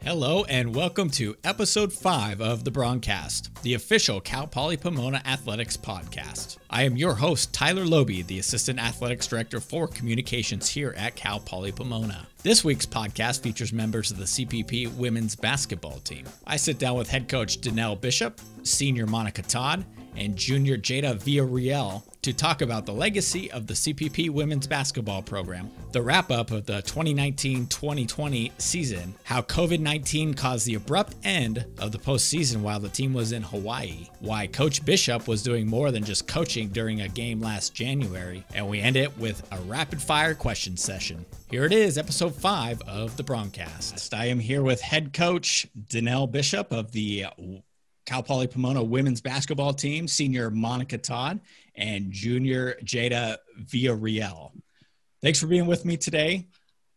Hello and welcome to episode 5 of the BroncCast, the official Cal Poly Pomona Athletics podcast. I am your host, Tyler Lobe, the Assistant Athletics Director for Communications here at Cal Poly Pomona. This week's podcast features members of the CPP women's basketball team. I sit down with head coach Danelle Bishop, senior Monica Todd, and junior Jayda Villareal to talk about the legacy of the CPP women's basketball program, the wrap-up of the 2019-2020 season, how COVID-19 caused the abrupt end of the postseason while the team was in Hawaii, why Coach Bishop was doing more than just coaching during a game last January, and we end it with a rapid-fire question session. Here it is, episode 5 of the BroncCast. I am here with head coach Danelle Bishop of the Cal Poly Pomona women's basketball team, senior Monica Todd, and junior Jayda Villareal. Thanks for being with me today.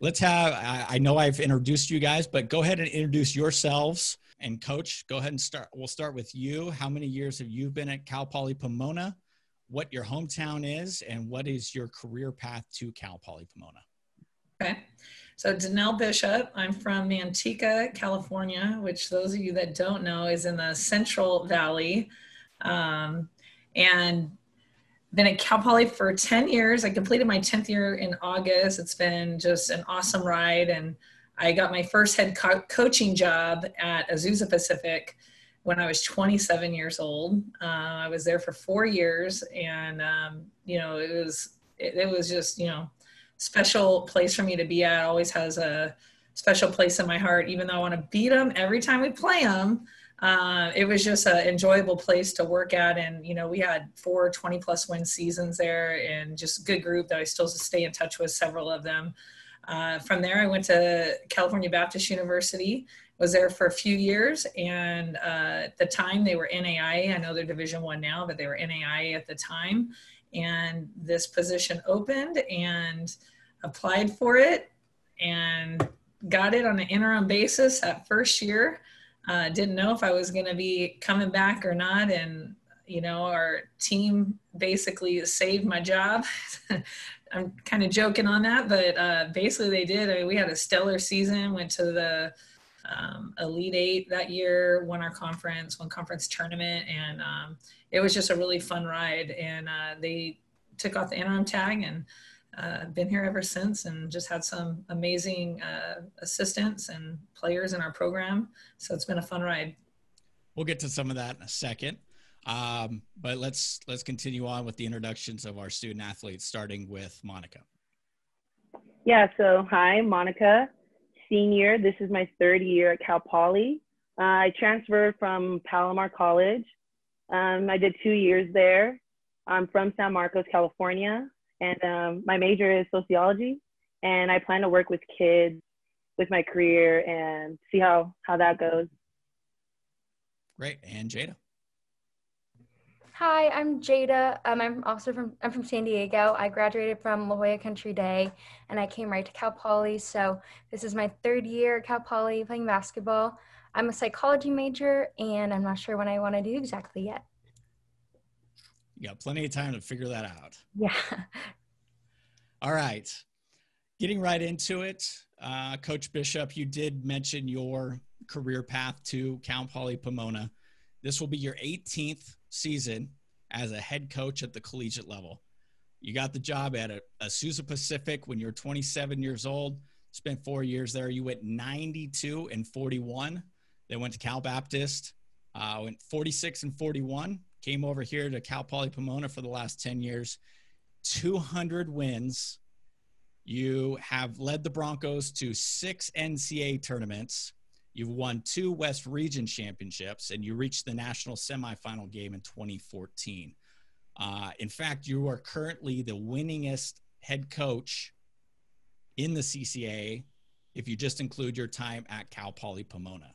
I know I've introduced you guys, but go ahead and introduce yourselves. And Coach, go ahead and start. We'll start with you. How many years have you been at Cal Poly Pomona? What your hometown is, and what is your career path to Cal Poly Pomona? Okay. So Danelle Bishop, I'm from Manteca, California, which those of you that don't know is in the Central Valley, and been at Cal Poly for 10 years. I completed my 10th year in August. It's been just an awesome ride. And I got my first head coaching job at Azusa Pacific when I was 27 years old. I was there for 4 years, and, it was just, special place for me to be at. It always has a special place in my heart, even though I want to beat them every time we play them. It was just an enjoyable place to work at. And, we had 4 20-plus win seasons there, and just a good group that I still stay in touch with, several of them. From there, I went to California Baptist University, was there for a few years. And at the time, they were NAIA. I know they're Division I now, but they were NAIA at the time. And this position opened and applied for it and got it on an interim basis that first year. Didn't know if I was going to be coming back or not. And, our team basically saved my job. I'm kind of joking on that, but basically they did. We had a stellar season, went to the Elite Eight that year, won conference tournament, and it was just a really fun ride. And they took off the interim tag, and been here ever since, and just had some amazing assistants and players in our program. So it's been a fun ride. We'll get to some of that in a second. But let's continue on with the introductions of our student athletes, starting with Monica. Yeah, so hi, Monica, senior. This is my 3rd year at Cal Poly. I transferred from Palomar College. I did 2 years there. I'm from San Marcos, California, and my major is sociology, and I plan to work with kids with my career and see how that goes. Great. And Jayda? Hi, I'm Jayda. I'm from San Diego. I graduated from La Jolla Country Day, and I came right to Cal Poly. So this is my 3rd year at Cal Poly playing basketball. I'm a psychology major, and I'm not sure what I want to do exactly yet. You got plenty of time to figure that out. Yeah. All right. Getting right into it, Coach Bishop, you did mention your career path to Cal Poly Pomona. This will be your 18th season as a head coach at the collegiate level. You got the job at Azusa Pacific when you were 27 years old, spent 4 years there. You went 92-41. Then went to Cal Baptist, went 46-41, came over here to Cal Poly Pomona for the last 10 years, 200 wins. You have led the Broncos to 6 NCAA tournaments. You've won 2 West Region championships, and you reached the national semifinal game in 2014. In fact, you are currently the winningest head coach in the CCA if you just include your time at Cal Poly Pomona.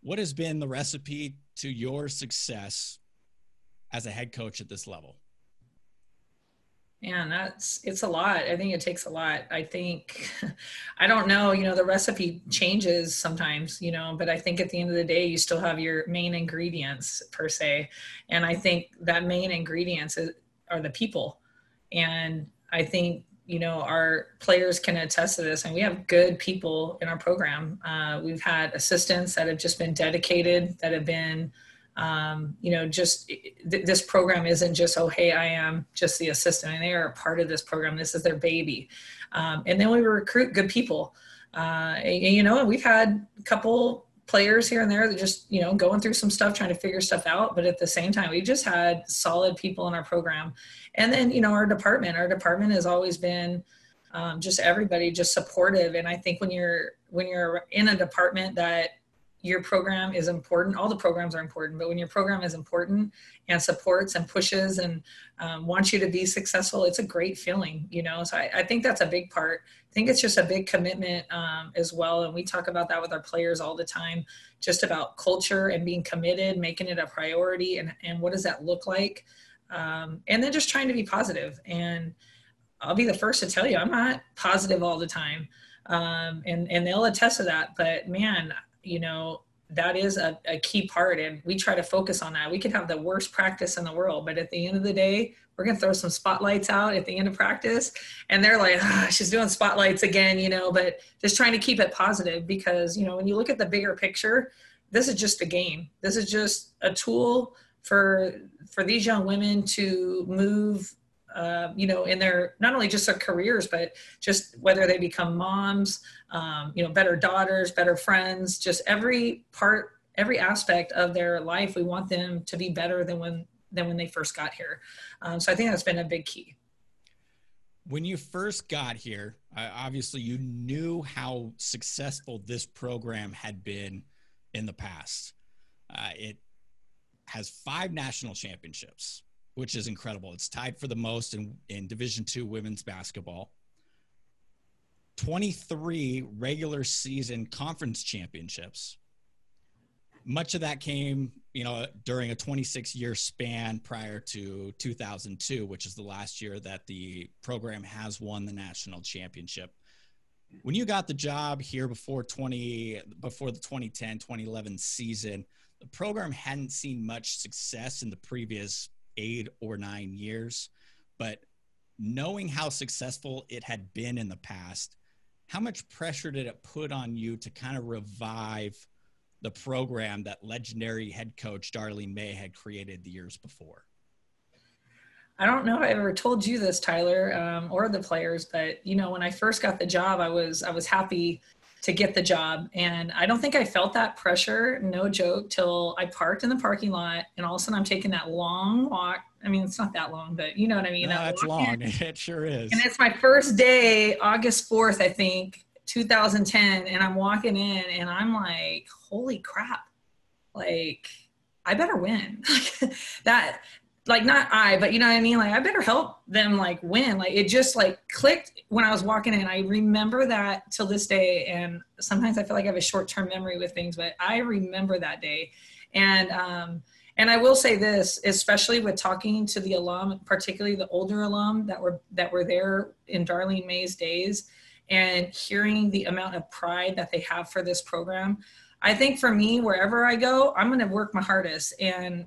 What has been the recipe to your success as a head coach at this level? Man, it's a lot. I think it takes a lot. I think, I don't know, the recipe changes sometimes, but I think at the end of the day, you still have your main ingredients per se. And I think that main ingredients are the people. And I think you know, our players can attest to this, and we have good people in our program. We've had assistants that have just been dedicated, that have been, you know, just this program isn't just, oh, hey, I am just the assistant, and they are a part of this program. This is their baby. And then we recruit good people. And, you know, we've had a couple players here and there that just, you know, going through some stuff, trying to figure stuff out. But at the same time, we just had solid people in our program. And then, you know, our department has always been just everybody just supportive. And I think when you're in a department that your program is important, all the programs are important, but when your program is important and supports and pushes and wants you to be successful, it's a great feeling, you know? So I think that's a big part. I think it's just a big commitment as well. And we talk about that with our players all the time, just about culture and being committed, making it a priority, and what does that look like? And then just trying to be positive. And I'll be the first to tell you, I'm not positive all the time. And they'll attest to that, but man, you know, that is a key part, and we try to focus on that. We could have the worst practice in the world, but at the end of the day, we're going to throw some spotlights out at the end of practice, and they're like, she's doing spotlights again, you know, but just trying to keep it positive, because, you know, when you look at the bigger picture, this is just a game. This is just a tool for these young women to move, you know, in their, not only just their careers, but just whether they become moms, you know, better daughters, better friends, just every aspect of their life. We want them to be better than when they first got here. So I think that's been a big key. When you first got here, obviously you knew how successful this program had been in the past. It has 5 national championships, which is incredible. It's tied for the most in Division II women's basketball. 23 regular season conference championships. Much of that came, you know, during a 26-year span prior to 2002, which is the last year that the program has won the national championship. When you got the job here before the 2010-2011 season, the program hadn't seen much success in the previous 8 or 9 years, but knowing how successful it had been in the past, how much pressure did it put on you to kind of revive the program that legendary head coach Darlene May had created the years before? I don't know if I ever told you this, Tyler, or the players, but, you know, when I first got the job, I was happy to get the job. And I don't think I felt that pressure, no joke, till I parked in the parking lot, and all of a sudden I'm taking that long walk. I mean, it's not that long, but you know what I mean? No, that's long. It sure is. And it's my first day, August 4th, I think, 2010. And I'm walking in and I'm like, holy crap. Like, I better win. That, like, not I, but you know what I mean? Like, I better help them, like, win. Like, it just, like, clicked when I was walking in. I remember that till this day. And sometimes I feel like I have a short-term memory with things, but I remember that day. And I will say this, especially with talking to the alum, particularly the older alum that were there in Darlene May's days, and hearing the amount of pride that they have for this program. I think for me, wherever I go, I'm going to work my hardest and,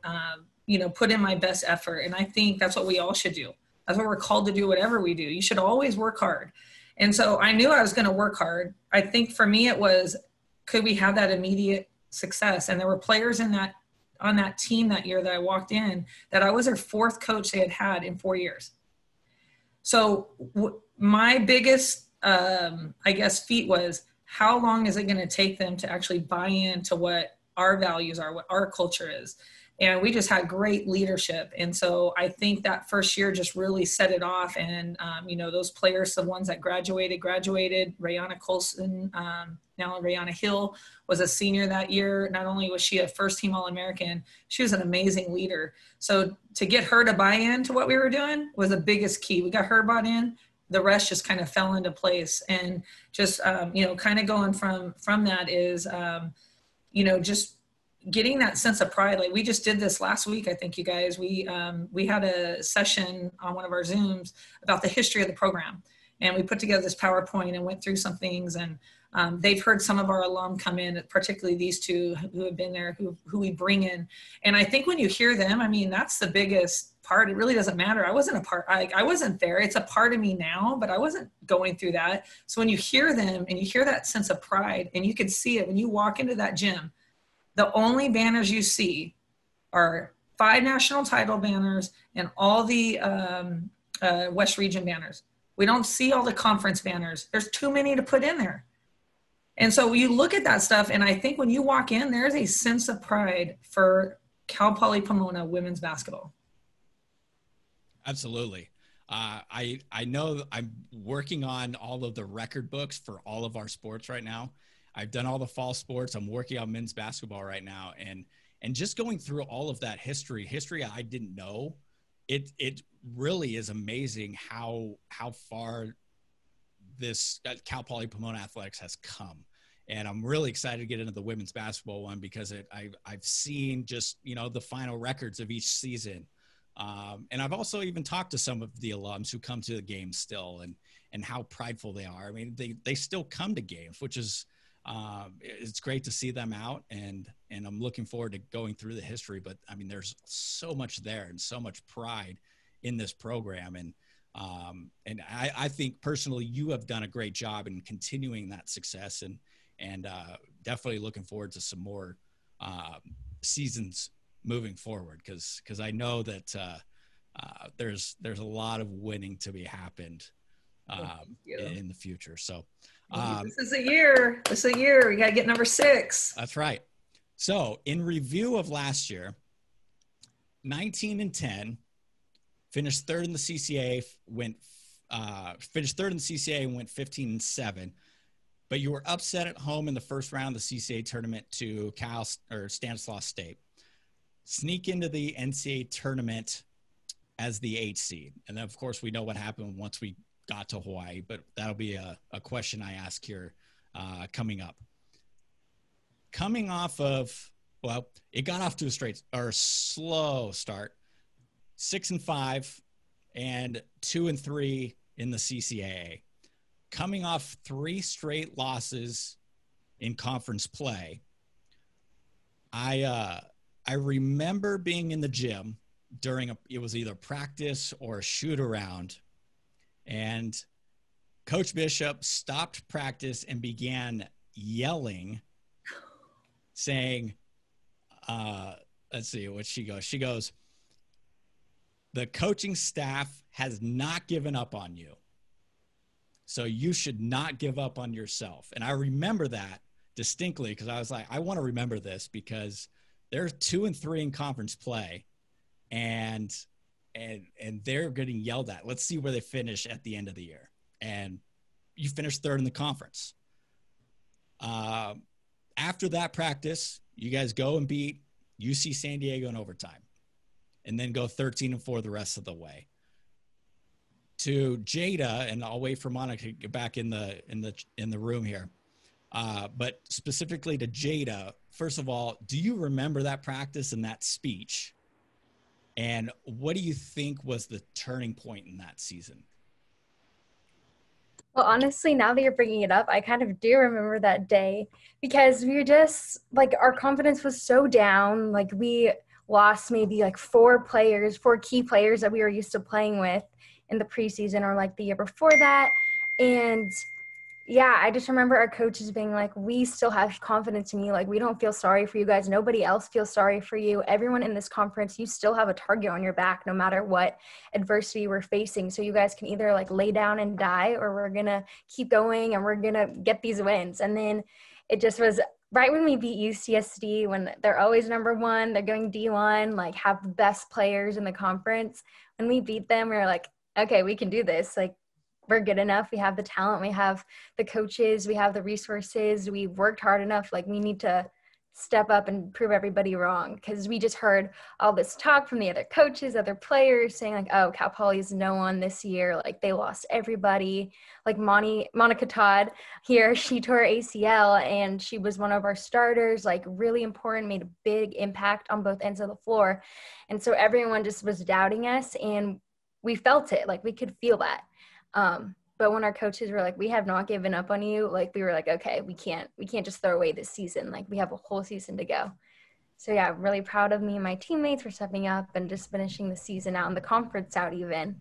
you know, put in my best effort. And I think that's what we all should do. That's what we're called to do, whatever we do. You should always work hard. And so I knew I was going to work hard. I think for me, it was, could we have that immediate success? And there were players on that team that year that I walked in that I was their 4th coach they had had in 4 years. So my biggest, I guess, feat was, how long is it going to take them to actually buy into what our values are, what our culture is? And we just had great leadership. And so I think that first year just really set it off. And, you know, those players, the ones that graduated. Rayana Colson, now Rayana Hill was a senior that year. Not only was she a first-team All-American, she was an amazing leader. So to get her to buy into what we were doing was the biggest key. We got her bought in. The rest just kind of fell into place. And just, you know, kind of going from that is, you know, just getting that sense of pride. Like, we just did this last week, I think, you guys, we had a session on one of our Zooms about the history of the program. And we put together this PowerPoint and went through some things, and they've heard some of our alum come in, particularly these two who have been there, who we bring in. And I think when you hear them, I mean, that's the biggest part. It really doesn't matter. I wasn't a part, I wasn't there. It's a part of me now, but I wasn't going through that. So when you hear them and you hear that sense of pride, and you can see it when you walk into that gym, the only banners you see are 5 national title banners and all the West Region banners. We don't see all the conference banners. There's too many to put in there. And so you look at that stuff, and I think when you walk in, there's a sense of pride for Cal Poly Pomona women's basketball. Absolutely. I know I'm working on all of the record books for all of our sports right now. I've done all the fall sports. I'm working on men's basketball right now. And just going through all of that history I didn't know, it really is amazing how far this Cal Poly Pomona athletics has come. And I'm really excited to get into the women's basketball one, because I've seen just, the final records of each season. And I've also even talked to some of the alums who come to the games still, and how prideful they are. I mean, they still come to games, which is, it's great to see them out, and I'm looking forward to going through the history. But I mean, there's so much there and so much pride in this program. And I think personally, you have done a great job in continuing that success, and definitely looking forward to some more seasons moving forward. Cause I know that there's a lot of winning to be happened in the future. So this is a year. We got to get number 6. That's right. So in review of last year, 19-10, finished third in the CCA, finished third in the CCA and went 15-7. But you were upset at home in the first round of the CCA tournament to Stanislaus State. Sneak into the NCAA tournament as the 8th seed. And then, of course, we know what happened once we got to Hawaii, but that'll be a question I ask here coming up. Coming off of, well, it got off to a slow start, 6-5 and 2-3 in the CCAA. Coming off 3 straight losses in conference play, I remember being in the gym during it was either practice or a shoot around, and Coach Bishop stopped practice and began yelling, saying, let's see what she goes. She goes, "The coaching staff has not given up on you, so you should not give up on yourself." And I remember that distinctly, because I was like, I want to remember this, because they're 2-3 in conference play, and they're getting yelled at. Let's see where they finish at the end of the year. And you finished third in the conference. After that practice, you guys go and beat UC San Diego in overtime, and then go 13-4 the rest of the way. To Jayda, and I'll wait for Monica to get back in the room here. But specifically to Jayda, first of all, do you remember that practice and that speech? And what do you think was the turning point in that season? Well, honestly, now that you're bringing it up, I kind of do remember that day, because we were just, like, our confidence was so down. Like, we lost maybe like 4 key players that we were used to playing with in the preseason or like the year before that. And yeah, I just remember our coaches being like, we still have confidence in you. Like, we don't feel sorry for you guys. Nobody else feels sorry for you. Everyone in this conference, you still have a target on your back no matter what adversity we're facing. So you guys can either like lay down and die, or we're going to keep going and we're going to get these wins. And then it just was right when we beat UCSD, when they're always number 1, they're going D1, like have the best players in the conference. When we beat them, we were like, okay, we can do this. Like, we're good enough. We have the talent. We have the coaches. We have the resources. We've worked hard enough. Like, we need to step up and prove everybody wrong, because we just heard all this talk from the other coaches, other players saying like, oh, Cal Poly is no one this year. Like, they lost everybody. Like Monica Todd here, she tore ACL and she was one of our starters, like really important, made a big impact on both ends of the floor. And so everyone just was doubting us, and we felt it. Like, we could feel that. But when our coaches were like, we have not given up on you, like we were like, okay, we can't just throw away this season. Like we have a whole season to go. So yeah, I'm really proud of me and my teammates for stepping up and just finishing the season out and the conference out even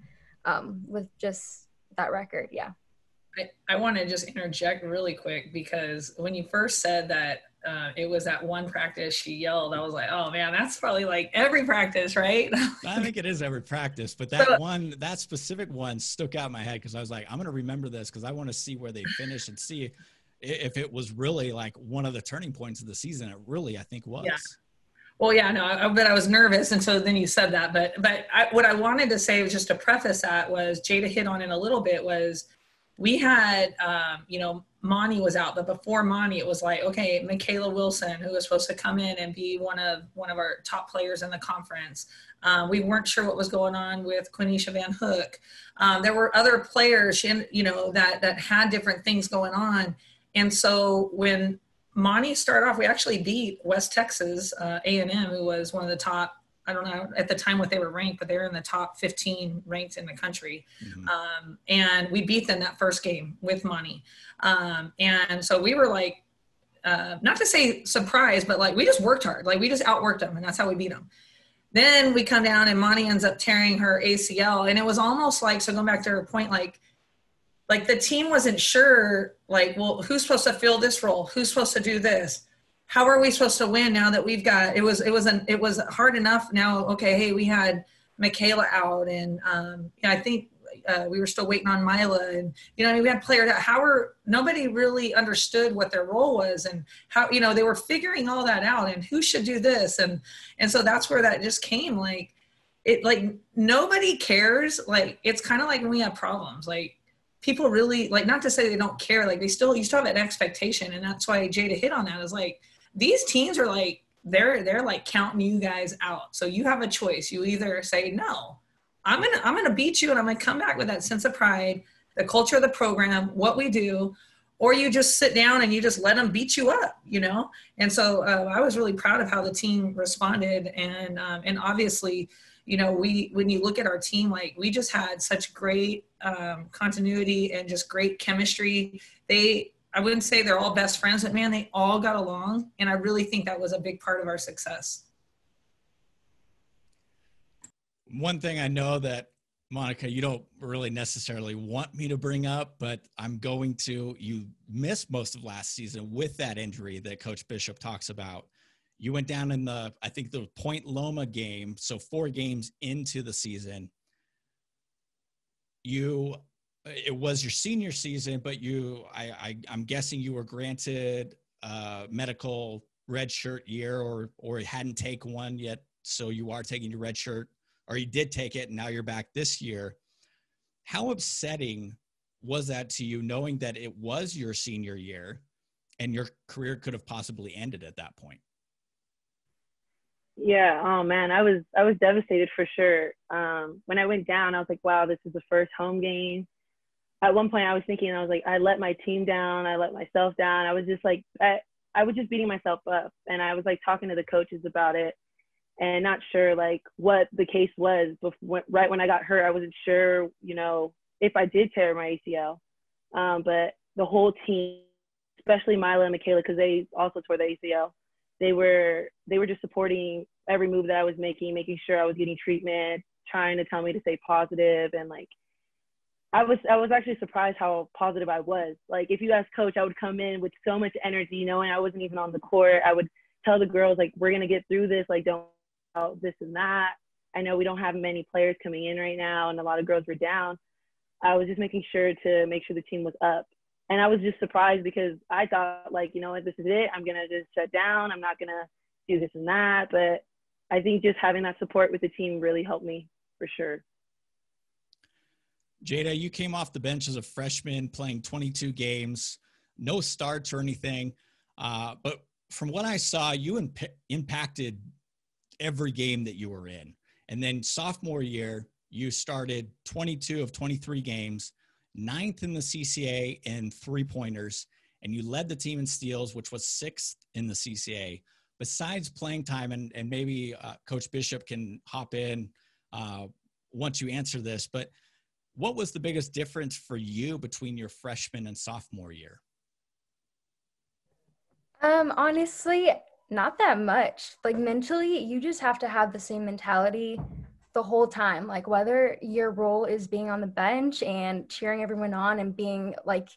with just that record. Yeah. I want to just interject really quick, because when you first said that it was that one practice she yelled, I was like, oh man, that's probably like every practice, right? I think it is every practice, but that specific one stuck out in my head because I was like, I'm going to remember this because I want to see where they finish and see if it was really like one of the turning points of the season. It really, I think, was. Yeah. Well, yeah, no, but I was nervous. And so then you said that, but what I wanted to say was just to preface that was Jayda hit on it a little bit was we had, Monty was out, but before Monty, it was like, okay, Michaela Wilson, who was supposed to come in and be one of our top players in the conference. We weren't sure what was going on with Quenisha Van Hook. There were other players, that had different things going on. And so when Monty started off, we actually beat West Texas A&M, who was one of the top, I don't know at the time what they were ranked, but they were in the top 15 ranked in the country. Mm-hmm. And we beat them that first game with Monty. And so we were like, not to say surprised, but like we just worked hard. Like we just outworked them, and that's how we beat them. Then we come down and Monty ends up tearing her ACL. And it was almost like, so going back to her point, like the team wasn't sure, like, well, who's supposed to fill this role? Who's supposed to do this? How are we supposed to win now that we've got, it was hard enough now. Okay. Hey, we had Michaela out and I think we were still waiting on Mila and, we had players that nobody really understood what their role was and how, they were figuring all that out and who should do this. And so that's where that just came. Like it, like nobody cares. Like, it's kind of like when we have problems, like, people really, like, not to say they don't care, like you still have an expectation. And that's why Jayda hit on that, is like, these teams are like, they're like counting you guys out. So you have a choice. You either say, no, I'm going to beat you and I'm going to come back with that sense of pride, the culture of the program, what we do, or you just sit down and you just let them beat you up, And so I was really proud of how the team responded. And obviously, when you look at our team, like we just had such great continuity and just great chemistry. I wouldn't say they're all best friends, but man, they all got along. And I really think that was a big part of our success. One thing I know that, Monica, you don't really necessarily want me to bring up, but I'm going to. You missed most of last season with that injury that Coach Bishop talks about. You went down in the Point Loma game. So 4 games into the season, it was your senior season, but I'm guessing you were granted medical red shirt year or hadn't taken one yet. So you are taking your red shirt, or you did take it and now you're back this year. How upsetting was that to you, knowing that it was your senior year and your career could have possibly ended at that point? Yeah. Oh man, I was devastated for sure. When I went down, I was like, wow, this is the first home game. At one point I was thinking, I was like, I let my team down. I let myself down. I was just like, I was just beating myself up. And I was like talking to the coaches about it and not sure like what the case was. Right when I got hurt, I wasn't sure, if I did tear my ACL. But the whole team, especially Mila and Michaela, because they also tore the ACL, they were just supporting every move that I was making sure I was getting treatment, trying to tell me to stay positive. And like, I was actually surprised how positive I was. Like, if you ask coach, I would come in with so much energy, knowing I wasn't even on the court. I would tell the girls, like, we're going to get through this. Like, don't this and that. I know we don't have many players coming in right now and a lot of girls were down. I was just making sure the team was up. And I was just surprised because I thought, like, you know what, this is it. I'm going to just shut down. I'm not going to do this and that. But I think just having that support with the team really helped me for sure. Jayda, you came off the bench as a freshman playing 22 games, no starts or anything. But from what I saw, you impacted every game that you were in. And then sophomore year, you started 22 of 23 games, 9th in the CCA in three-pointers, and you led the team in steals, which was 6th in the CCA. Besides playing time, and maybe Coach Bishop can hop in once you answer this, but what was the biggest difference for you between your freshman and sophomore year? Honestly, not that much. Like mentally, you just have to have the same mentality the whole time. Like whether your role is being on the bench and cheering everyone on and being like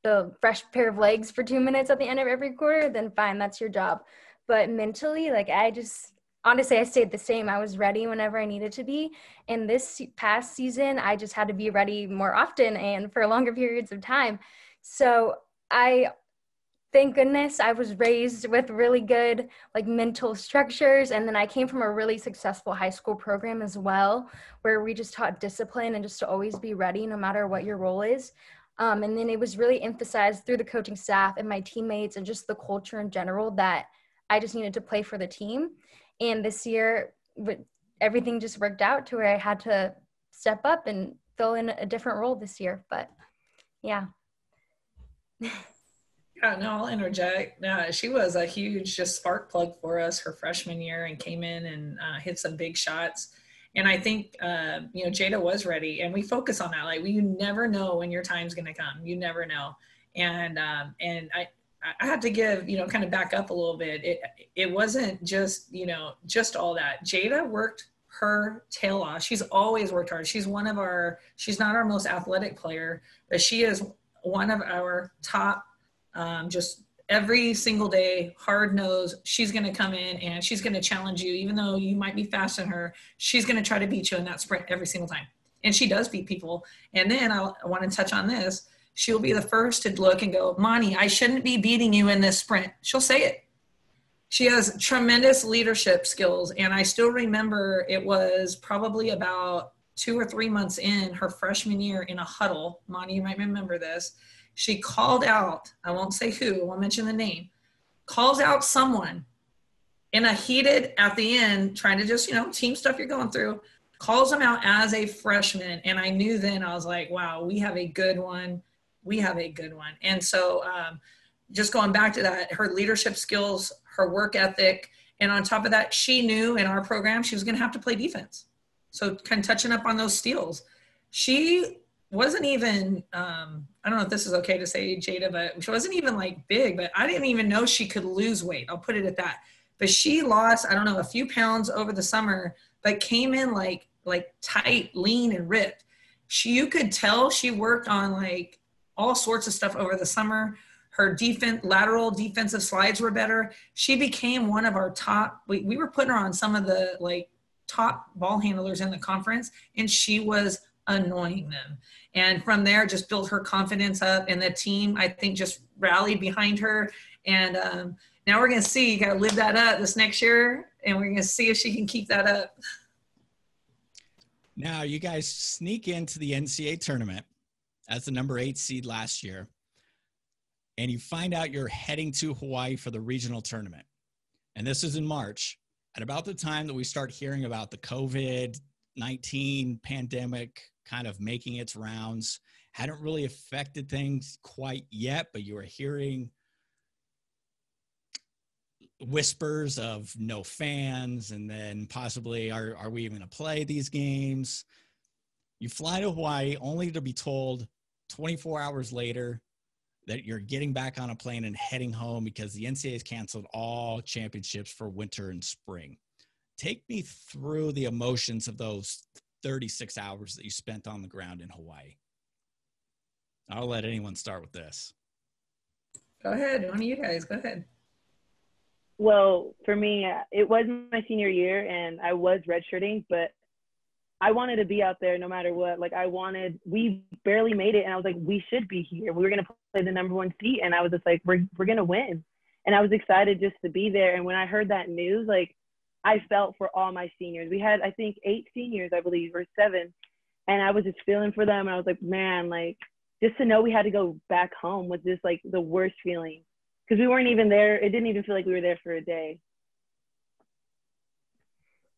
the fresh pair of legs for 2 minutes at the end of every quarter, then fine, that's your job. But mentally, like honestly, I stayed the same. I was ready whenever I needed to be. And this past season, I just had to be ready more often and for longer periods of time. So thank goodness I was raised with really good like mental structures. And then I came from a really successful high school program as well, where we just taught discipline and just to always be ready no matter what your role is. And then it was really emphasized through the coaching staff and my teammates and just the culture in general that I just needed to play for the team. And this year, everything just worked out to where I had to step up and fill in a different role this year. But yeah. Yeah, no, I'll interject. She was a huge just spark plug for us her freshman year and came in and hit some big shots. And I think, Jayda was ready, and we focus on that. Like, you never know when your time's going to come. You never know. And I have to give, kind of back up a little bit. It wasn't just, just all that. Jayda worked her tail off. She's always worked hard. She's not our most athletic player, but she is one of our top, just every single day, hard nose. She's going to come in and she's going to challenge you. Even though you might be faster than her, she's going to try to beat you in that sprint every single time. And she does beat people. And then I want to touch on this. She'll be the first to look and go, Monty, I shouldn't be beating you in this sprint. She'll say it. She has tremendous leadership skills. And I still remember it was probably about 2 or 3 months in her freshman year in a huddle. Monty, you might remember this. She called out, I won't say who, I won't mention the name, calls out someone in a heated, at the end, trying to just, team stuff you're going through, calls them out as a freshman. And I knew then, I was like, wow, we have a good one. We have a good one. And so just going back to that, her leadership skills, her work ethic, and on top of that, she knew in our program she was going to have to play defense. So kind of touching up on those steals. She wasn't even, I don't know if this is okay to say, Jayda, but she wasn't even like big, but I didn't even know she could lose weight. I'll put it at that. But she lost, I don't know, a few pounds over the summer, but came in like tight, lean, and ripped. You could tell she worked on like all sorts of stuff over the summer. Her lateral defensive slides were better. She became one of our top, we were putting her on some of the like top ball handlers in the conference, and she was annoying them. And from there, just built her confidence up, and the team, I think, just rallied behind her. And now we're going to see, you got to live that up this next year, and we're going to see if she can keep that up. Now, you guys sneak into the NCAA tournament as the number 8 seed last year, and you find out you're heading to Hawaii for the regional tournament. And this is in March, at about the time that we start hearing about the COVID-19 pandemic kind of making its rounds. Hadn't really affected things quite yet, but you were hearing whispers of no fans, and then possibly are we even going to play these games? You fly to Hawaii only to be told 24 hours later that you're getting back on a plane and heading home because the NCAA has canceled all championships for winter and spring. Take me through the emotions of those 36 hours that you spent on the ground in Hawaii. I'll let anyone start with this. Go ahead. One of you guys, go ahead. Well, for me, it was my senior year and I was redshirting, but I wanted to be out there no matter what. Like we barely made it, and I was like, we should be here. We were going to play the number 1 seed, and I was just like, we're going to win. And I was excited just to be there. And when I heard that news, like, I felt for all my seniors. We had, I think, 8 seniors, I believe, or 7. And I was just feeling for them. And I was like, man, like, just to know we had to go back home was just like the worst feeling. Because we weren't even there. It didn't even feel like we were there for a day.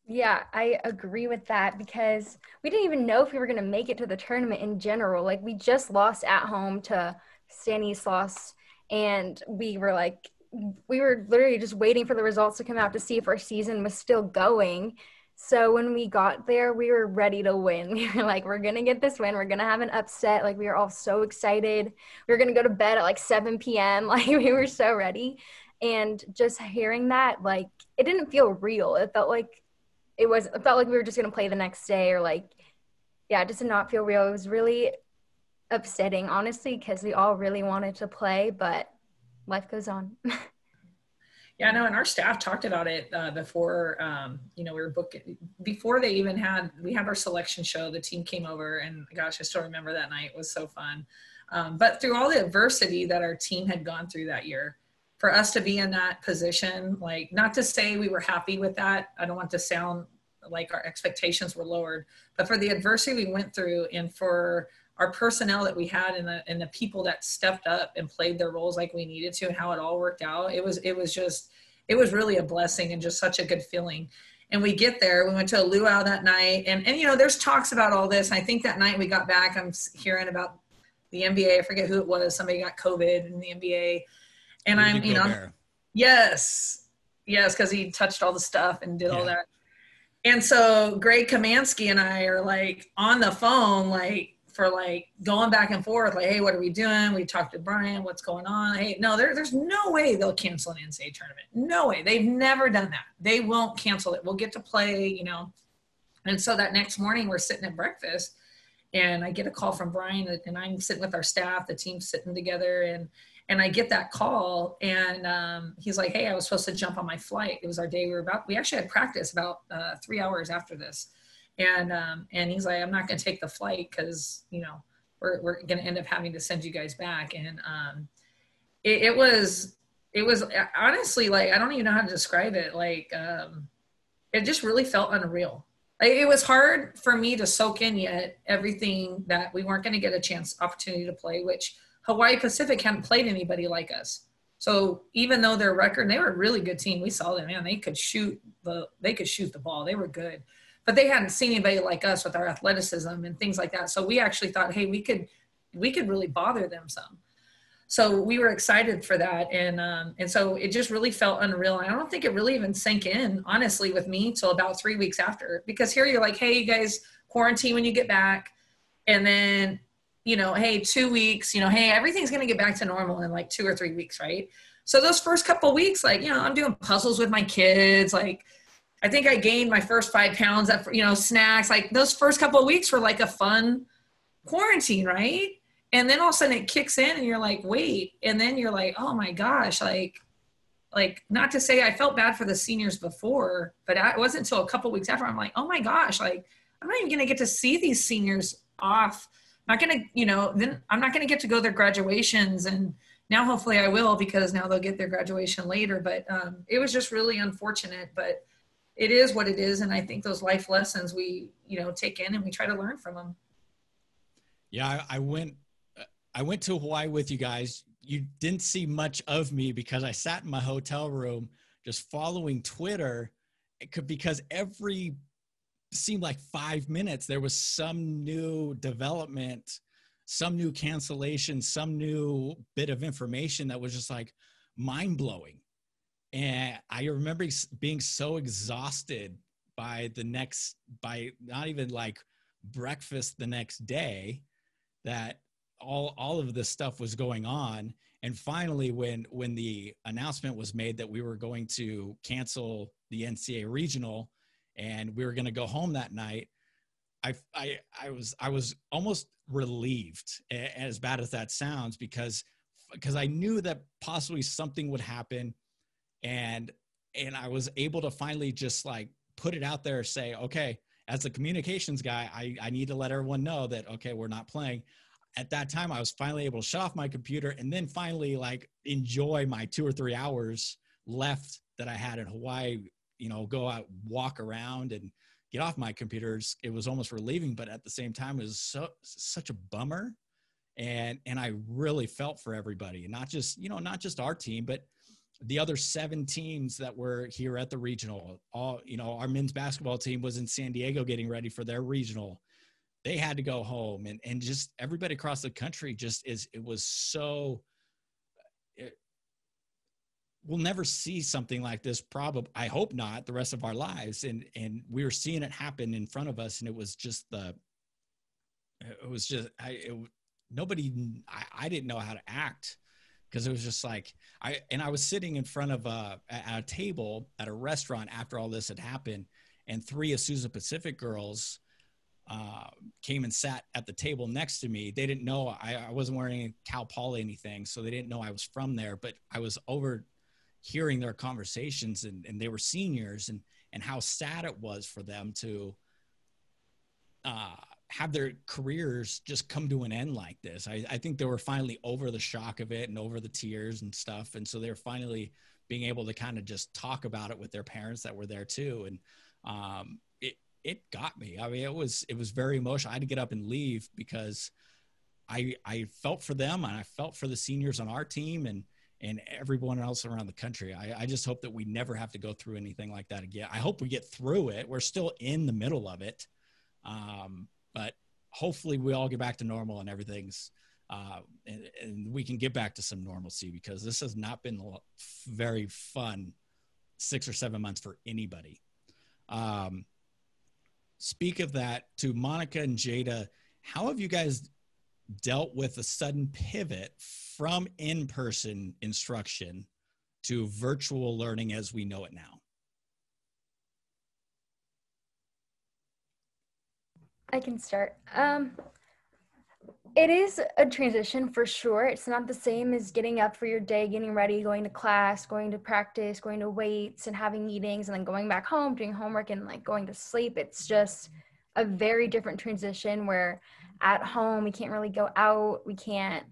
Yeah, I agree with that because we didn't even know if we were going to make it to the tournament in general. Like, we just lost at home to Stanislaus, and we were literally just waiting for the results to come out to see if our season was still going. So when we got there, we were ready to win. We were like, we're going to get this win. We're going to have an upset. Like, we were all so excited. We were going to go to bed at like 7 p.m. Like, we were so ready. And just hearing that, like, it didn't feel real. It felt like it felt like we were just going to play the next day, or like, yeah, it just did not feel real. It was really upsetting, honestly, because we all really wanted to play, but life goes on. Yeah, no, and our staff talked about it before, we were booking, before we had our selection show, the team came over, and gosh, I still remember that night. It was so fun. But through all the adversity that our team had gone through that year, for us to be in that position, like, not to say we were happy with that. I don't want to sound like our expectations were lowered, but for the adversity we went through, and for our personnel that we had, and the people that stepped up and played their roles like we needed to, and how it all worked out, it was really a blessing and just such a good feeling. And we get there, we went to a luau that night, and there's talks about all this. And I think that night we got back, I'm hearing about the NBA. I forget who it was. Somebody got COVID in the NBA, and yes, because he touched all the stuff and did all that. And so Greg Kamansky and I are like on the phone, like, for like going back and forth, like, hey, what are we doing? We talked to Brian, what's going on? Hey, no, there's no way they'll cancel an NCAA tournament. No way. They've never done that. They won't cancel it. We'll get to play, And so that next morning we're sitting at breakfast, and I get a call from Brian, and I'm sitting with our staff, the team's sitting together, and I get that call, and he's like, hey, I was supposed to jump on my flight. It was our day. We actually had practice about 3 hours after this. And he's like, I'm not going to take the flight because, we're going to end up having to send you guys back. And it was honestly, like, I don't even know how to describe it. Like, it just really felt unreal. Like, it was hard for me to soak in yet everything that we weren't going to get a opportunity to play, which Hawaii Pacific hadn't played anybody like us. So even though their record, they were a really good team. We saw them, man, they could shoot the ball. They were good. But they hadn't seen anybody like us with our athleticism and things like that. So we actually thought, hey, we could really bother them some. So we were excited for that. And so it just really felt unreal. And I don't think it really even sank in, honestly, with me till about 3 weeks after. Because here you're like, hey, you guys quarantine when you get back. And then, hey, 2 weeks, hey, everything's going to get back to normal in like 2 or 3 weeks, right? So those first couple of weeks, like, I'm doing puzzles with my kids, like, I think I gained my first 5 pounds at, snacks. Like, those first couple of weeks were like a fun quarantine, right? And then all of a sudden it kicks in, and you're like, wait. And then you're like, oh my gosh, like not to say I felt bad for the seniors before, but it wasn't until a couple of weeks after I'm like, oh my gosh, like, I'm not even going to get to see these seniors off. I'm not going to, then I'm not going to get to go to their graduations. And now hopefully I will, because now they'll get their graduation later. But it was just really unfortunate, but it is what it is. And I think those life lessons we, take in and we try to learn from them. Yeah, I went to Hawaii with you guys. You didn't see much of me because I sat in my hotel room just following Twitter, because seemed like 5 minutes there was some new development, some new cancellation, some new bit of information that was just like mind-blowing. And I remember being so exhausted by not even like breakfast the next day, that all of this stuff was going on. And finally, when the announcement was made that we were going to cancel the NCAA regional and we were going to go home that night, I was almost relieved, as bad as that sounds, because I knew that possibly something would happen. And I was able to finally just like put it out there, say, okay, as a communications guy, I need to let everyone know that, okay, we're not playing. At that time, I was finally able to shut off my computer and then finally like enjoy my 2 or 3 hours left that I had in Hawaii, go out, walk around and get off my computers. It was almost relieving, but at the same time, it was such a bummer. And I really felt for everybody, and not just our team, but the other 7 teams that were here at the regional. Our men's basketball team was in San Diego getting ready for their regional. They had to go home, and just everybody across the country it was so we'll never see something like this, probably, I hope not, the rest of our lives. And we were seeing it happen in front of us, and it was just I didn't know how to act, because it was just like, I was sitting in front of at a table at a restaurant after all this had happened, and 3 Azusa Pacific girls came and sat at the table next to me. They didn't know I wasn't wearing any Cal Poly anything, so they didn't know I was from there, but I was overhearing their conversations, and they were seniors, and how sad it was for them to have their careers just come to an end like this. I think they were finally over the shock of it and over the tears and stuff. And so they're finally being able to kind of just talk about it with their parents that were there too. And it got me. I mean, it was very emotional. I had to get up and leave because I felt for them, and I felt for the seniors on our team and everyone else around the country. I just hope that we never have to go through anything like that again. I hope we get through it. We're still in the middle of it. But hopefully we all get back to normal and everything's, and we can get back to some normalcy, because this has not been very fun 6 or 7 months for anybody. Speak of that, to Monica and Jayda, how have you guys dealt with a sudden pivot from in-person instruction to virtual learning as we know it now? I can start. It is a transition for sure. It's not the same as getting up for your day, getting ready, going to class, going to practice, going to weights and having meetings, and then going back home, doing homework, and like going to sleep. It's just a very different transition where at home, we can't really go out. We can't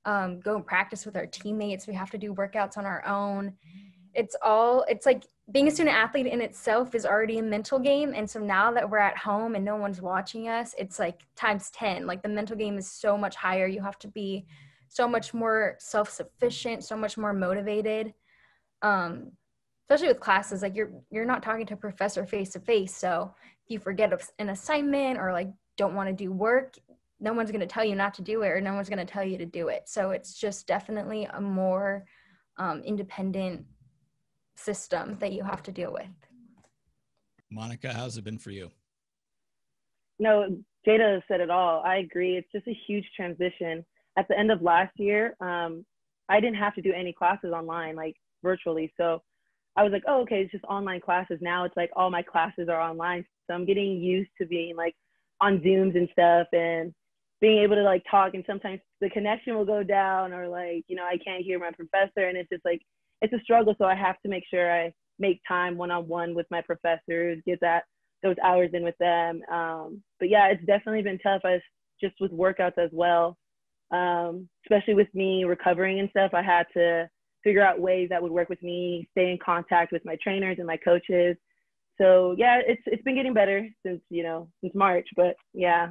go and practice with our teammates. We have to do workouts on our own. It's like being a student athlete in itself is already a mental game. And so now that we're at home and no one's watching us, it's like times 10. Like the mental game is so much higher. You have to be so much more self-sufficient, so much more motivated. Especially with classes, like you're not talking to a professor face to face. So if you forget an assignment or like don't want to do work, no one's going to tell you not to do it, or no one's going to tell you to do it. So it's just definitely a more independent system that you have to deal with. Monica, how's it been for you? No, Jayda said it all. I agree. It's just a huge transition. At the end of last year, I didn't have to do any classes online, like virtually. So I was like, oh, okay, it's just online classes. Now it's like all my classes are online. So I'm getting used to being like on Zooms and stuff, and being able to like talk, and sometimes the connection will go down, or like, you know, I can't hear my professor, and it's just like, it's a struggle. So I have to make sure I make time one-on-one with my professors, get those hours in with them. But yeah, it's definitely been tough, just with workouts as well. Especially with me recovering and stuff, I had to figure out ways that would work with me, stay in contact with my trainers and my coaches. So yeah, it's been getting better since March, but yeah.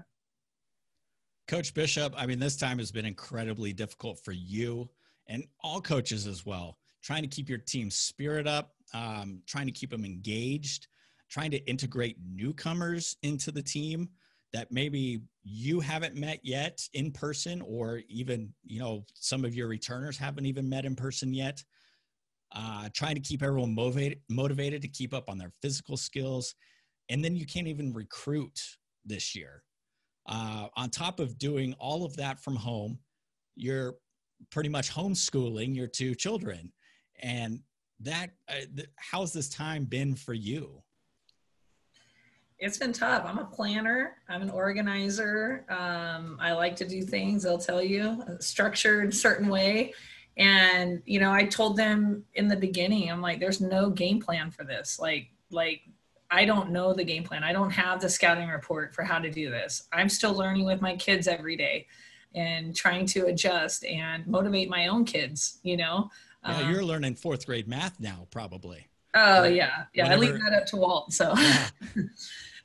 Coach Bishop, I mean, this time has been incredibly difficult for you and all coaches as well. Trying to keep your team spirit up, trying to keep them engaged, trying to integrate newcomers into the team that maybe you haven't met yet in person, or even, some of your returners haven't even met in person yet. Trying to keep everyone motivated to keep up on their physical skills. And then you can't even recruit this year. On top of doing all of that from home, you're pretty much homeschooling your 2 children. And that, how's this time been for you? It's been tough. I'm a planner. I'm an organizer. I like to do things, I'll tell you, a structured certain way. And, I told them in the beginning, I'm like, there's no game plan for this. Like I don't know the game plan. I don't have the scouting report for how to do this. I'm still learning with my kids every day and trying to adjust and motivate my own kids, Yeah, you're learning 4th grade math now, probably. Oh, yeah. I leave that up to Walt. So, yeah.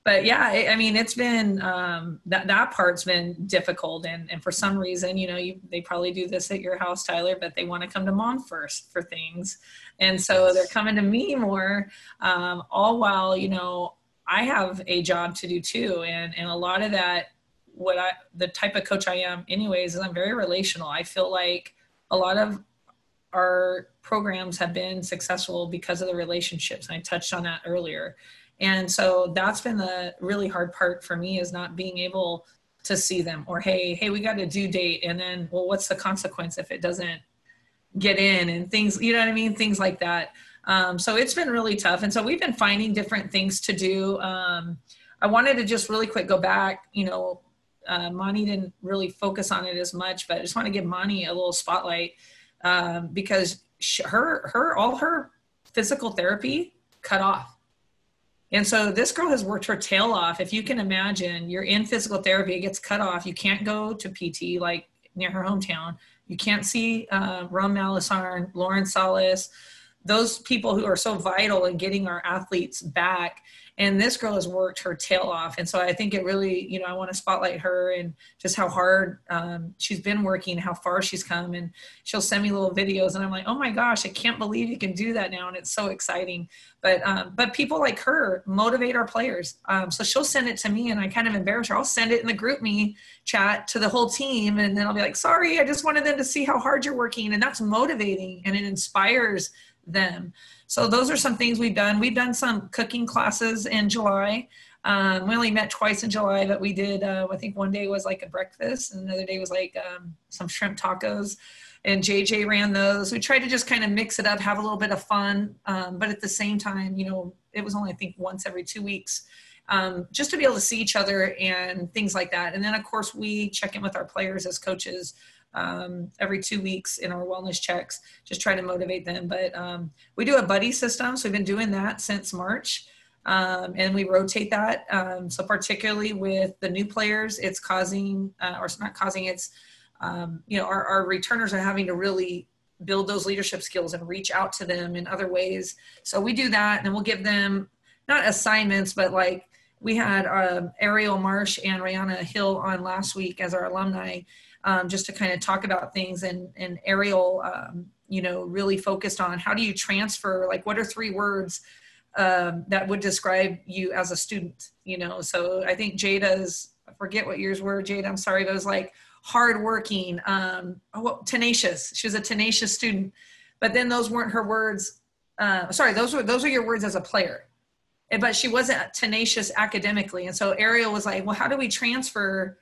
But yeah, it's been, that part's been difficult. And for some reason, they probably do this at your house, Tyler, but they want to come to Mom first for things. And so they're coming to me more, all while, I have a job to do too. And a lot of that, the type of coach I am anyways, is I'm very relational. I feel like a lot of our programs have been successful because of the relationships. And I touched on that earlier. And so that's been the really hard part for me, is not being able to see them, or, hey, we got a due date. And then, well, what's the consequence if it doesn't get in, and things, you know what I mean? Things like that. So it's been really tough. And so we've been finding different things to do. I wanted to just really quick go back, Monty didn't really focus on it as much, but I just want to give Monty a little spotlight, because all her physical therapy cut off. And so this girl has worked her tail off. If you can imagine, you're in physical therapy, it gets cut off. You can't go to PT like near her hometown. You can't see Ron Malisarn, Lauren Salas, those people who are so vital in getting our athletes back. And this girl has worked her tail off. And so I think it really, I want to spotlight her and just how hard she's been working, how far she's come. And she'll send me little videos and I'm like, oh my gosh, I can't believe you can do that now. And it's so exciting. But people like her motivate our players. So she'll send it to me and I kind of embarrass her. I'll send it in the group me chat to the whole team. And then I'll be like, sorry, I just wanted them to see how hard you're working. And that's motivating and it inspires them. So those are some things we've done. We've done some cooking classes in July. We only met twice in July, but we did, I think one day was like a breakfast and another day was like some shrimp tacos, and JJ ran those. We tried to just kind of mix it up, have a little bit of fun. But at the same time, it was only, I think, once every 2 weeks, just to be able to see each other and things like that. And then of course we check in with our players as coaches every 2 weeks in our wellness checks, just try to motivate them. But we do a buddy system. So we've been doing that since March. And we rotate that. So particularly with the new players, it's causing, or it's not causing, it's, our returners are having to really build those leadership skills and reach out to them in other ways. So we do that, and then we'll give them not assignments, but like we had Ariel Marsh and Rihanna Hill on last week as our alumni, just to kind of talk about things. And Ariel, really focused on how do you transfer, like what are 3 words that would describe you as a student, So I think Jayda's, I forget what yours were, Jayda, I'm sorry, but it was like hardworking, tenacious. She was a tenacious student, but then those weren't her words. Those are your words as a player, but she wasn't tenacious academically. And so Ariel was like, well, how do we transfer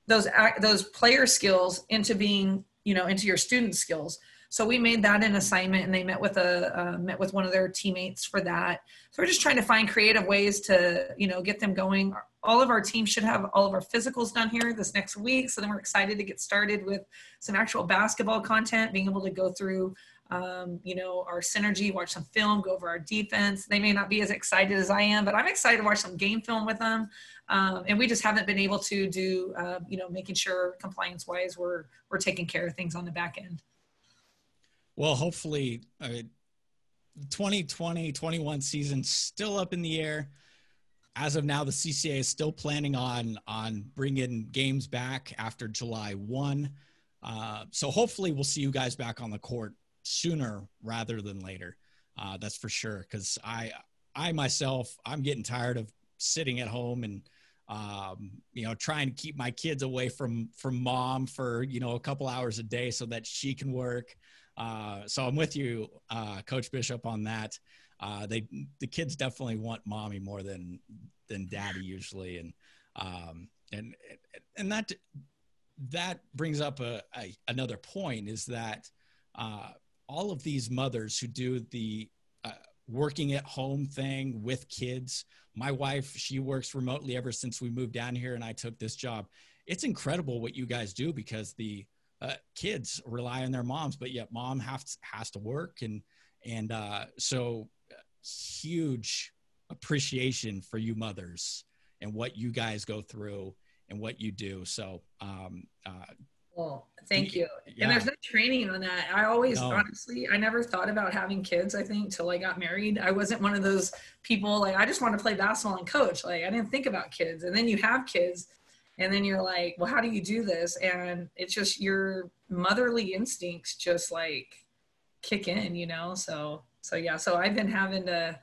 those player skills into being, into your student skills? So we made that an assignment, and they met with one of their teammates for that. So we're just trying to find creative ways to, get them going. All of our teams should have all of our physicals done here this next week. So then we're excited to get started with some actual basketball content, being able to go through, our synergy, watch some film, go over our defense. They may not be as excited as I am, but I'm excited to watch some game film with them. And we just haven't been able to do, making sure compliance wise, we're taking care of things on the back end. Well, hopefully 2020-21 season still up in the air. As of now, the CCA is still planning on bringing games back after July 1. So hopefully we'll see you guys back on the court sooner rather than later. That's for sure. Because I myself, I'm getting tired of sitting at home and trying to keep my kids away from mom for, a couple hours a day so that she can work. So I'm with you, Coach Bishop, on that. The kids definitely want mommy more than daddy usually. And that brings up another point, is that, all of these mothers who do the, working at home thing with kids. My wife, she works remotely ever since we moved down here and I took this job. It's incredible what you guys do, because the kids rely on their moms, but yet mom has to work. So huge appreciation for you mothers and what you guys go through and what you do. So, well, thank you. Yeah. And there's no training on that. Honestly, I never thought about having kids, I think, till I got married. I wasn't one of those people, like, I just want to play basketball and coach. Like, I didn't think about kids. And then you have kids, and then you're like, well, how do you do this? And it's just your motherly instincts just like kick in, So yeah, so I've been having to,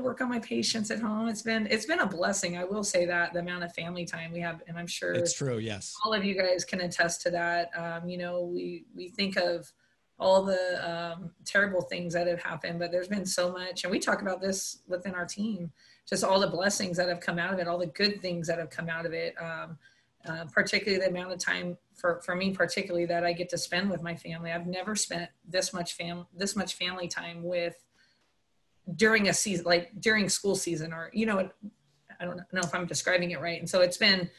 work on my patience at home. It's been a blessing. I will say that, the amount of family time we have, and I'm sure it's true. Yes. All of you guys can attest to that. We think of all the terrible things that have happened, but there's been so much, and we talk about this within our team, just all the blessings that have come out of it, all the good things that have come out of it. Particularly the amount of time for me, particularly that I get to spend with my family. I've never spent this much family time with during a season, like during school season, or, you know, I don't know if I'm describing it right. And so it's been,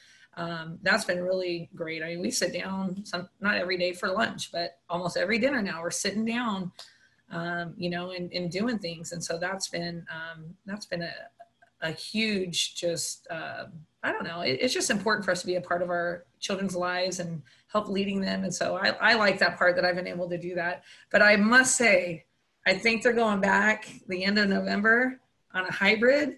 that's been really great. I mean, we sit down not every day for lunch, but almost every dinner now we're sitting down, you know, and doing things. And so that's been a huge, just, I don't know. It's just important for us to be a part of our children's lives and help leading them. And so I like that part, that I've been able to do that. But I must say, I think they're going back the end of November on a hybrid.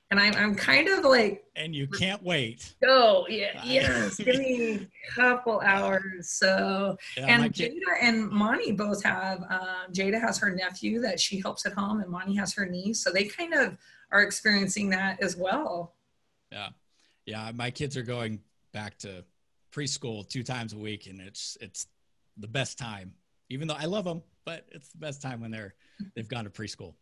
And I'm kind of like. And you can't wait. Go, yeah, yes. Give me a couple hours. So, yeah, and Jayda and Monty both have, Jayda has her nephew that she helps at home, and Monty has her niece. So they kind of are experiencing that as well. Yeah. Yeah. My kids are going back to preschool 2 times a week, and it's the best time, even though I love them, but it's the best time when they've gone to preschool.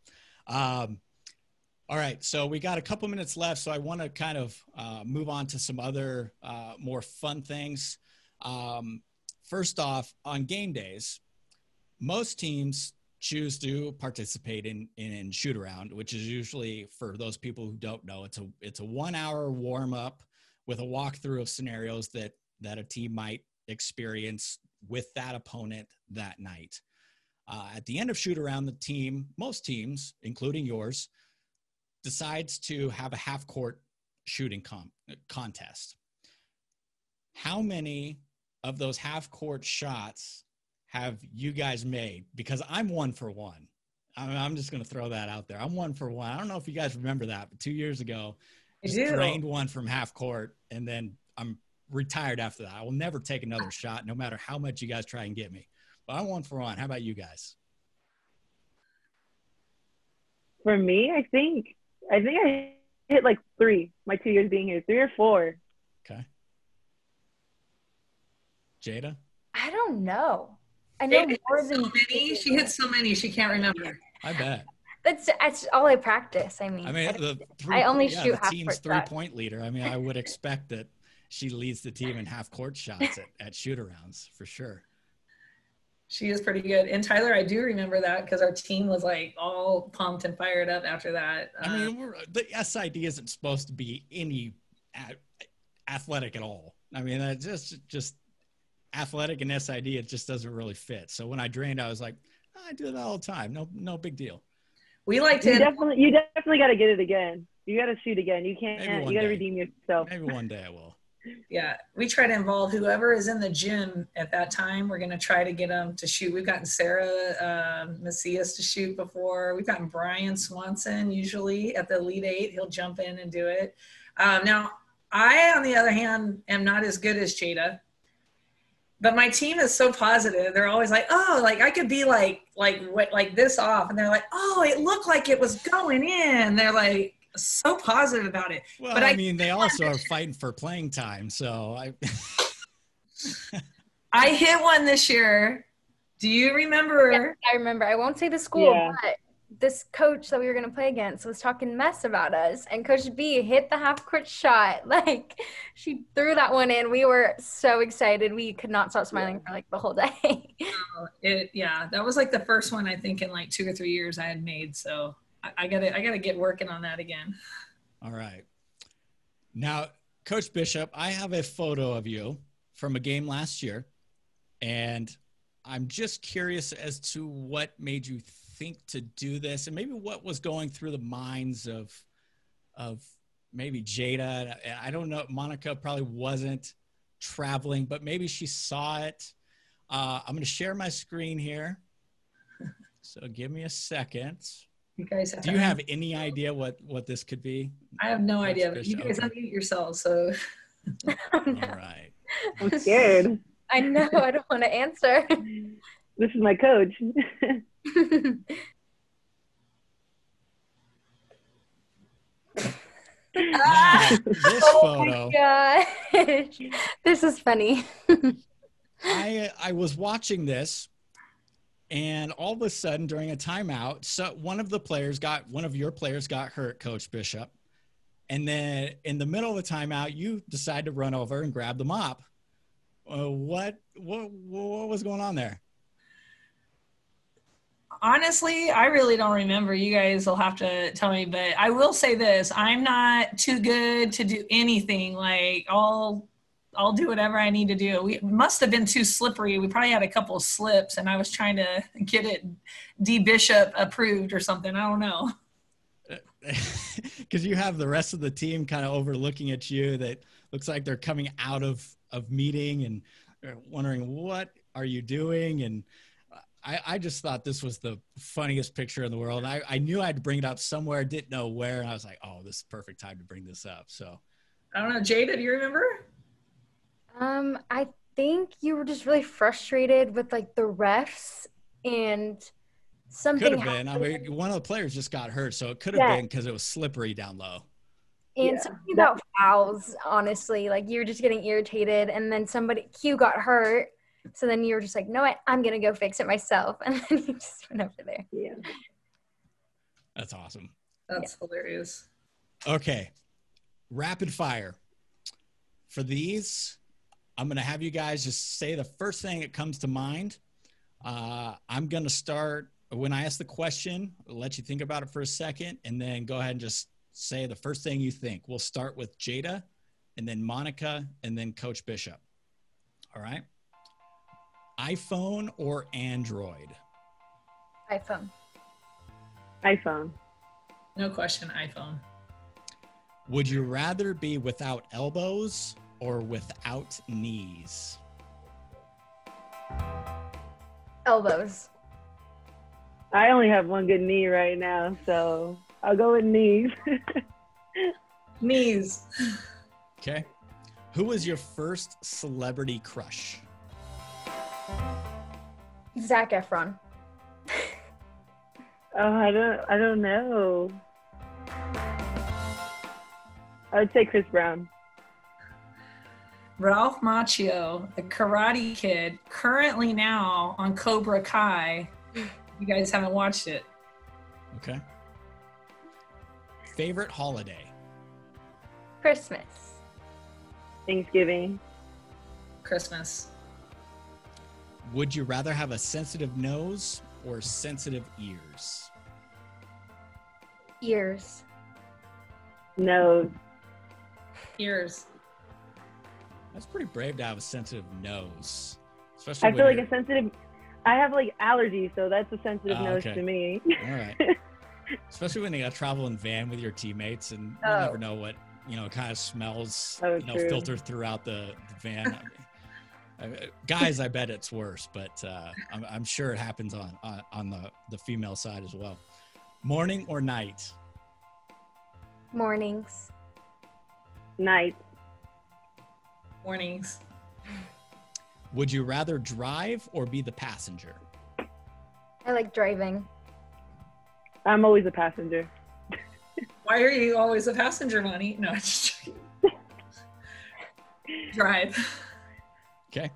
All right. So we got a couple minutes left. So I want to kind of move on to some other more fun things. First off, on game days, most teams choose to participate in shoot around, which is usually, for those people who don't know, it's a 1 hour warm up with a walkthrough of scenarios that a team might experience with that opponent that night. At the end of shoot around, most teams, including yours, decides to have a half court shooting contest. How many of those half court shots have you guys made? Because I'm 1 for 1. I'm just going to throw that out there. I'm 1 for 1. I don't know if you guys remember that, but 2 years ago, I just drained one from half court, and then I'm retired after that. I will never take another shot, no matter how much you guys try and get me. But I'm 1 for 1. How about you guys? For me, I think I hit like 3, my 2 years being here, 3 or 4. Okay. Jayda? I don't know. I know more than so many. She hit so many, she can't remember. I bet. That's all I practice. I mean, I only shoot the half team's court 3-point leader. I mean, I would expect that she leads the team in half court shots at shoot-arounds for sure. She is pretty good. And Tyler, I do remember that because our team was like all pumped and fired up after that. I mean, the SID isn't supposed to be any athletic at all. I mean, that's just athletic and SID, it just doesn't really fit. So when I drained, I was like, I do that all the time. No big deal. We like to. You definitely got to get it again. You got to shoot again. You can't. You got to redeem yourself. Maybe one day I will. Yeah, we try to involve whoever is in the gym at that time. We're going to try to get them to shoot. We've gotten Sarah Macias to shoot before. We've gotten Brian Swanson usually at the Elite 8. He'll jump in and do it. Now, I, on the other hand, am not as good as Jayda. But my team is so positive. They're always like, oh, like I could be like this off. And they're like, oh, it looked like it was going in. They're like so positive about it. Well, but I mean, they also are fighting for playing time. So I hit one this year. Do you remember? Yes, I remember. I won't say the school, but this coach that we were going to play against was talking mess about us, and Coach B hit the half court shot. Like, she threw that one in. We were so excited. We could not stop smiling for like the whole day. That was like the first one I think in like 2 or 3 years I had made. So I gotta get working on that again. All right. Now, Coach Bishop, I have a photo of you from a game last year, and I'm just curious as to what made you think to do this, and maybe what was going through the minds of maybe Jayda. I don't know. Monica probably wasn't traveling, but maybe she saw it. I'm going to share my screen here. So give me a second. You guys do you have any idea what this could be? I have no idea. But you guys unmute yourselves. So. All right. I'm scared. I know. I don't want to answer. This is my coach. This photo. Oh my gosh. This is funny. I was watching this, And all of a sudden during a timeout, so one of your players got hurt, Coach Bishop. And then in the middle of the timeout, you decide to run over and grab the mop. What was going on there? Honestly, I really don't remember. You guys will have to tell me, but I will say this. I'm not too good to do anything. Like I'll do whatever I need to do. We must have been too slippery. We probably had a couple of slips and I was trying to get it D Bishop approved or something. I don't know. Because you have the rest of the team kind of overlooking at you that looks like they're coming out of meeting and wondering, what are you doing? And I just thought this was the funniest picture in the world. I knew I'd bring it up somewhere, didn't know where. And I was like, oh, this is the perfect time to bring this up. So I don't know. Jayda, do you remember? I think you were just really frustrated with like the refs and something could have been. I mean, one of the players just got hurt, so it could have been because it was slippery down low. And something about fouls, honestly, like you were just getting irritated, and then Q got hurt, so then you were just like, no, I'm gonna go fix it myself, and then you just went over there. Yeah, that's awesome. That's hilarious. Okay, rapid fire. For these, I'm gonna have you guys just say the first thing that comes to mind. I'm gonna start when I ask the question. I'll let you think about it for a second, and then go ahead and just say the first thing you think. We'll start with Jayda, and then Monica, and then Coach Bishop. All right. iPhone or Android? iPhone. iPhone. No question, iPhone. Would you rather be without elbows or without knees? Elbows. I only have one good knee right now, so I'll go with knees. Knees. Okay. Who was your first celebrity crush? Zac Efron. Oh, I don't know. I would say Chris Brown. Ralph Macchio, the Karate Kid, currently now on Cobra Kai. You guys haven't watched it. Okay. Favorite holiday? Christmas. Thanksgiving. Christmas. Would you rather have a sensitive nose or sensitive ears? Ears. Nose. Ears. That's pretty brave to have a sensitive nose. Especially I feel like a sensitive. I have like allergies, so that's a sensitive nose okay. to me. All right. Especially when you got to travel in van with your teammates, and you never know what kind of smells filter throughout the van. Guys, I bet it's worse, but I'm sure it happens on the female side as well. Morning or night? Mornings. Night. Mornings. Would you rather drive or be the passenger? I like driving. I'm always a passenger. Why are you always a passenger, Money? No, just drive. Okay.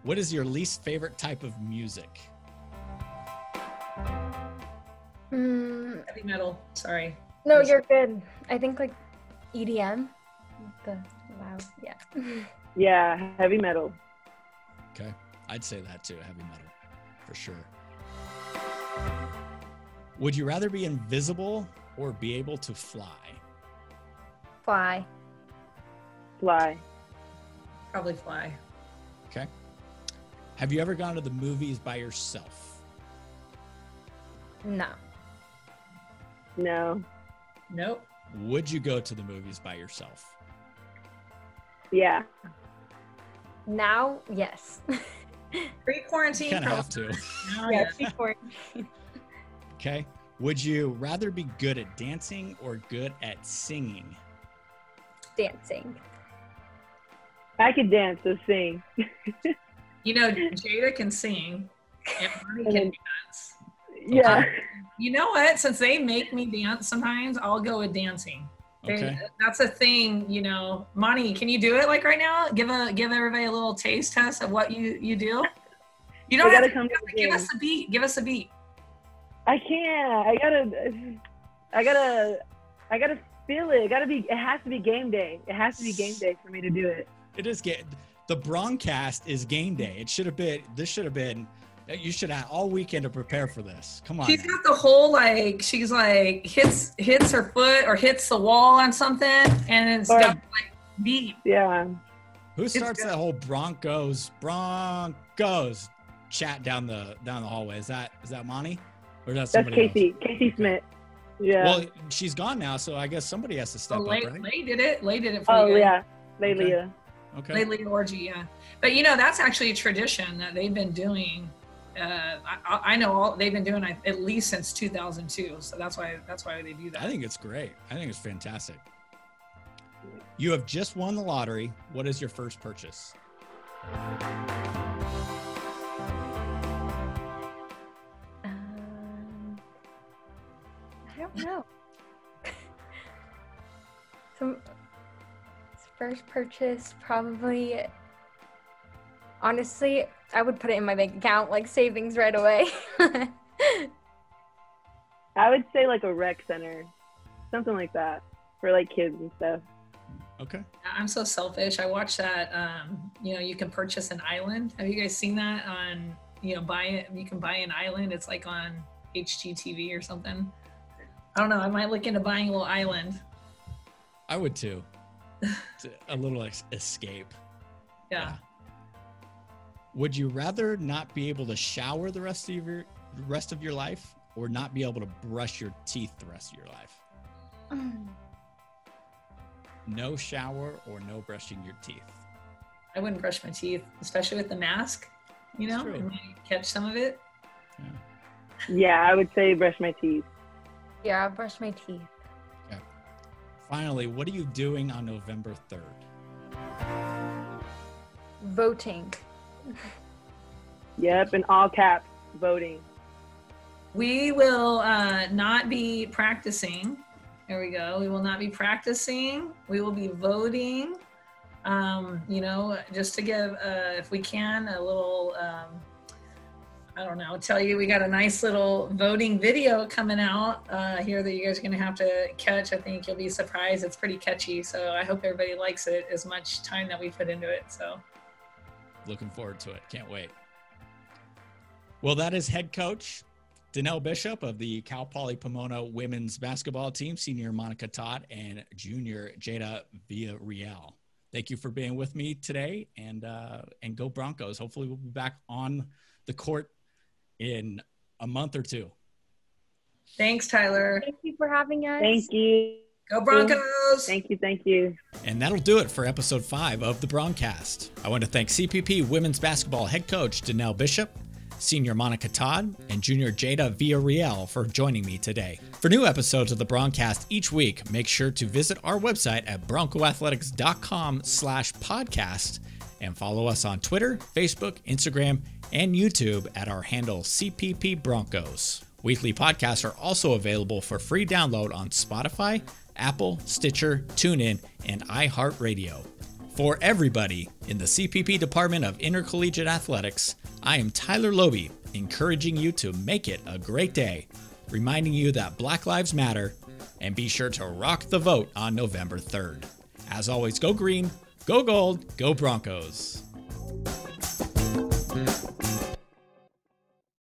What is your least favorite type of music? Heavy metal. Sorry. No, you're good. I think like EDM. Yeah. Yeah, heavy metal. Okay. I'd say that too, heavy metal, for sure. Would you rather be invisible or be able to fly? Fly. Fly. Probably fly. Okay. Have you ever gone to the movies by yourself? No. No. Nope. Would you go to the movies by yourself? Yeah. Now, yes. Pre-quarantine. Kind of have to. Yeah, pre-quarantine. Okay. Would you rather be good at dancing or good at singing? Dancing. I could dance, so sing. Jayda can sing and Money can dance. Yeah. You know what? Since they make me dance sometimes, I'll go with dancing. Okay. That's a thing, Money, can you do it like right now? Give everybody a little taste test of what you do. You don't have to come to the give game. us a beat. Give us a beat. I can't. I gotta feel it. It has to be game day. It has to be game day for me to do it. It is the BroncCast is game day. You should have been you should have all weekend to prepare for this. Come on. She's got the whole she's like hits her foot or hits the wall on something, and it's got like beat. Yeah. Who starts that whole Broncos chat down the hallway? Is that Monty? Or is that somebody else? Casey Smith. Yeah. Well, she's gone now, so I guess somebody has to step up, right? Lay did it for you. Oh yeah. Okay. Lay orgy, yeah. But that's actually a tradition that they've been doing. I know they've been doing at least since 2002, so that's why they do that. I think it's great. I think it's fantastic. You have just won the lottery. What is your first purchase? I don't know. First purchase, probably. Honestly, I would put it in my bank account, like savings right away. I would say like a rec center, something like that for like kids and stuff. Okay. I'm so selfish. I watched that. You can purchase an island. Have you guys seen that on? You can buy an island. It's like on HGTV or something. I don't know. I might look into buying a little island. I would too. It's a little escape. Yeah. Would you rather not be able to shower the rest of your life, or not be able to brush your teeth the rest of your life? No shower or no brushing your teeth. I wouldn't brush my teeth, especially with the mask. I might catch some of it. Yeah, I would say brush my teeth. Yeah, I'll brush my teeth. Okay. Finally, what are you doing on November 3rd? Voting. Yep, in all caps, voting. We will not be practicing. There we go. We will not be practicing. We will be voting. Just to give, if we can, a little, tell you we got a nice little voting video coming out here that you guys are going to have to catch. I think you'll be surprised. It's pretty catchy. So I hope everybody likes it as much time that we put into it. So looking forward to it. Can't wait. Well, that is head coach Danelle Bishop of the Cal Poly Pomona women's basketball team, senior Monica Todd, and junior Jayda Villareal. Thank you for being with me today, and go Broncos. Hopefully we'll be back on the court in a month or two. Thanks, Tyler. Thank you for having us. Thank you. Go Broncos. Thank you. And that'll do it for episode 5 of the BroncCast. I want to thank CPP women's basketball head coach Danelle Bishop, senior Monica Todd, and junior Jayda Villareal for joining me today. For new episodes of the BroncCast each week, make sure to visit our website at broncoathletics.com/podcast and follow us on Twitter, Facebook, Instagram, and YouTube at our handle CPP Broncos. Weekly podcasts are also available for free download on Spotify, Apple, Stitcher, TuneIn, and iHeartRadio. For everybody in the CPP Department of Intercollegiate Athletics, I am Tyler Loby, encouraging you to make it a great day, reminding you that Black Lives Matter, and be sure to rock the vote on November 3rd. As always, go green, go gold, go Broncos.